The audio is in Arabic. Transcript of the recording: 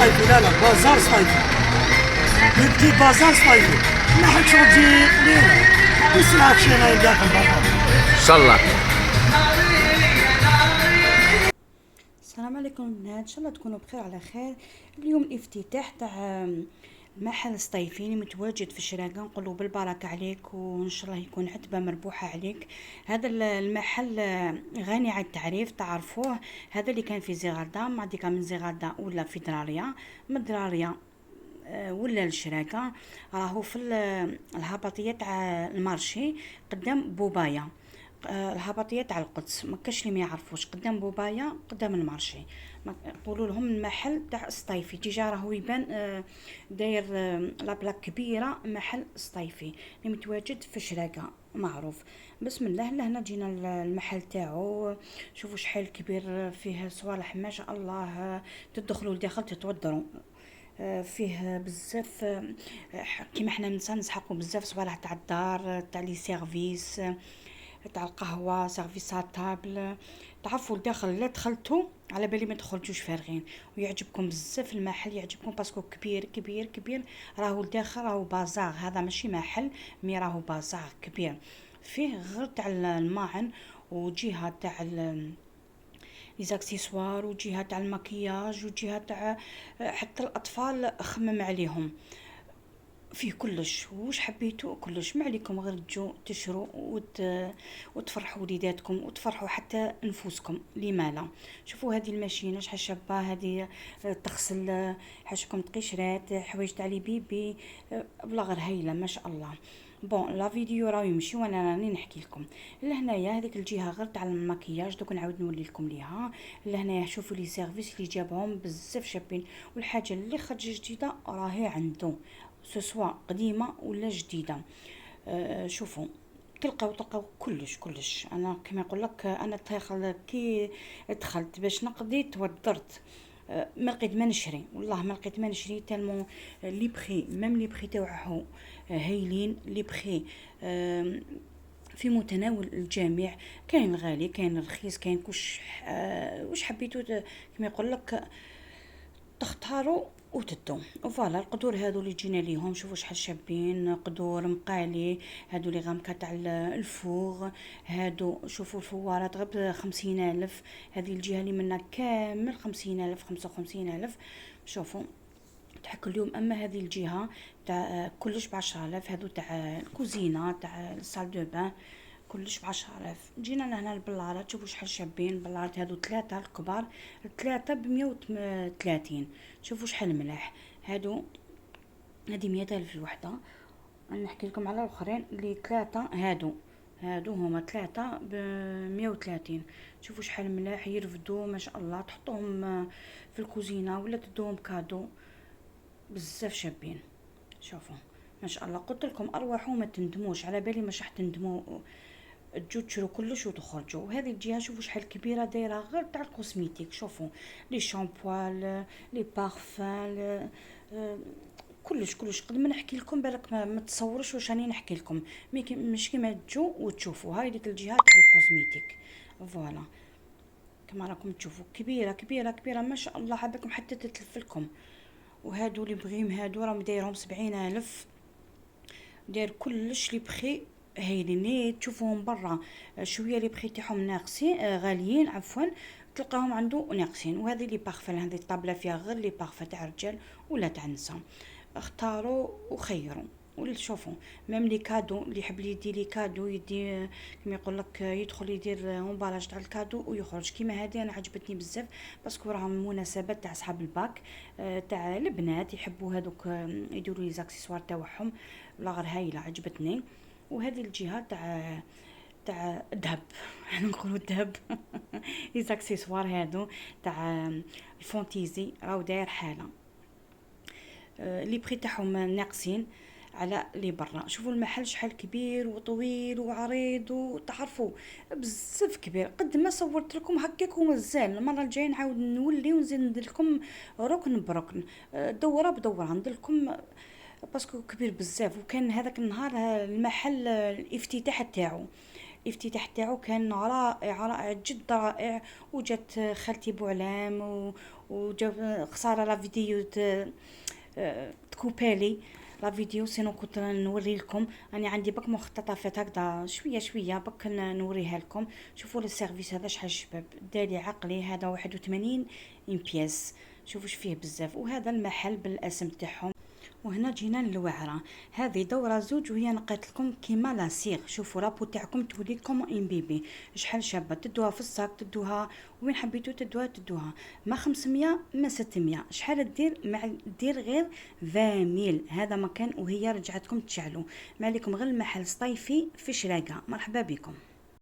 صيفي، لا بازار صيفي، لو بتي بازار صيفي. ما حد شغل تجي قليله، يسمعك شي انا يلقاك البازار. ان شاء الله. السلام عليكم البنات، ان شاء الله تكونوا بخير على خير. اليوم الافتتاح تاع محل صيفي متواجد في الشراقة. نقولوا بالبركة عليك وان شاء الله يكون عتبة مربوحة عليك. هذا المحل غني عن التعريف، تعرفوه. هذا اللي كان في زيغالدا، ما عندي كان من زيغالدا ولا في درارية، من درارية ولا الشراكة. راهو في الهبطية تاع المارشي قدام بوبايا. الهبطية تاع القدس، ما كاش اللي ما يعرفوش، قدام بوبايا قدام المارشي. يقولوا لهم المحل تاع الصيفي. ديجا راهو يبان داير لابلاك كبيره، محل صيفي اللي متواجد في شراقه معروف. بسم الله، لهنا جينا المحل تاعو. شوفوا شحال كبير، فيه صوالح ما شاء الله. تدخلوا لداخل تتوضروا. فيه بزاف كيما حنا نسحقوا بزاف صوالح تاع الدار، تاع لي سيرفيس، تاع القهوه، سيرفيسات طابل. تعرفوا الداخل لا دخلتوا على بالي ما تخرجوش فارغين، ويعجبكم بزاف المحل، يعجبكم باسكو كبير كبير كبير. راهو الداخل راهو بازار، هذا ماشي محل مي راهو بازار كبير. فيه غير تاع الماعن، وجهه تاع لي زاكسيسوار، وجهه تاع المكياج، وجهه تاع حتى الاطفال خمم عليهم. فيه كلش، وش حبيتوا كلش. ما عليكم غير تجوا تشروا وتفرحوا وليداتكم وتفرحوا حتى نفوسكم، لما لا. شوفوا هذه الماشينه شحال شابه، هذه تغسل حاشكم تقشرات، حوايج تاع لي بيبي، بلا غير هايله ما شاء الله. بون لا فيديو راه يمشي وانا راني نحكي لكم. لهنايا هذيك الجهه غير تاع المكياج، دوك نعاود نولي لكم ليها. لهنايا شوفوا لي سيرفيس اللي جابهم بزاف شابين، والحاجه اللي خرج جديده راهي عنده، سواء قديمه ولا جديده. شوفوا تلقاو كلش. انا كما يقول لك، انا داخل كي دخلت باش نقضي توترت. ما لقيت ما نشري، والله ما لقيت ما نشري، تالمو لي بخي ميم لي بخي تاعو هايلين. لي بخي في متناول الجميع، كاين الغالي كاين الرخيص كاين كوش. واش حبيتو كما يقول لك تختاروا وتدو. وفوالا القدور هادو اللي جينا ليهم، شوفوا شحال شابين، قدور مقالي. هادو لي غامكا تاع الفوغ، هادو شوفوا الفوارات غير ب50,000. هذه الجهه اللي منا كامل 50,000 55,000. شوفوا تحك اليوم. اما هذه الجهه تاع كلش ب10,000. هادو تاع الكوزينه تاع الصال دو بان، كلش ب10,000. جينا لهنا البلارات، شوفوا شحال شابين البلارات هادو، 3 الكبار، 3 ب130. شوفوا شحال ملاح هادو. هادي 100,000 الوحده. نحكي لكم على الاخرين اللي 3 هادو هما 3 ب130. شوفوا شحال ملاح، يرفدوا ما شاء الله. تحطوهم في الكوزينه ولا تدوهم كادو، بزاف شابين. شوفوا ما شاء الله. قلت لكم ارواحوا ما تندموش، على بالي مش راح تندموا، تجوا تشرو كلش وتخرجوا. وهذه الجهه شوفوا شحال كبيره، دايره غير تاع الكوسميتيك. شوفوا لي شامبوان، لي بارفان، كلش قد ما نحكي لكم بالك ما تصورش واش راني نحكي لكم. مش كيما تجوا وتشوفوا. هاي ديك الجهه تاع الكوسميتيك. فوالا كما راكم تشوفوا، كبيره ما شاء الله، حبكم حتى تتلف لكم. وهادو لي بغيم هادو راهم دايرهم 70,000. داير كلش لي بخي هايلين. تشوفوهم برا شويه لي بخي تاعهم ناقصين، غاليين عفوا، تلقاهم عنده ناقصين. وهذه لي بارفان، هذه الطابله فيها غير لي بارفان تاع رجال ولا تاع نساء. اختاروا وخيروا. ولا شوفوا ميم لي كادو، اللي يحب يدي لي كادو يدي، كما يقول لك يدخل يدير امبالاج تاع الكادو ويخرج. كيما هذه انا عجبتني بزاف، باسكو راهم مناسبات تاع اصحاب الباك، تاع البنات يحبوا هذوك يديروا لي زاكسيسوار تاعهم. لا غير هايله عجبتني. وهذه الجهه تاع الذهب نقولوا الذهب لي زاكسيسوار هادو تاع الفونتيزي، راهو داير حاله. لي بري تاعهم ناقصين على لي برا. شوفوا المحل شحال كبير وطويل وعريض، وتعرفوا بزاف كبير. قد ما صورت لكم هكاك ومازال. المره الجايه نعاود نولي ونزيد ندير لكم ركن بركن، دوره بدوره ندير لكم، باسكو كبير بزاف. وكان هذاك النهار المحل الافتتاح تاعو الافتتاح تاعو كان رائع رائع جدا رائع. وجات خالتي بوعلام وجاب خساره لا فيديو تكوبالي لا فيديو، سينو كنت نوري لكم. راني عندي بك مقتطفات هكذا شويه شويه بك نوريها لكم. شوفوا السيرفيس هذا شحال شباب، دالي عقلي هذا 81 امبياس، شوفوا فيه بزاف. وهذا المحل بالاسم تاعهم. وهنا جينا للوعره، هذه دوره زوج وهي نقيت لكم كيما لاسيغ. شوفوا رابو تاعكم تولي لكم ان بيبي شحال شابه، تدوها في الصاك تدوها وين حبيتو تدوها ما 500 ما 600 شحال دير مع دير غير 20 هذا مكان وهي رجعتكم تشعلوا ما عليكم غير المحل صيفي في شراقه. مرحبا بكم.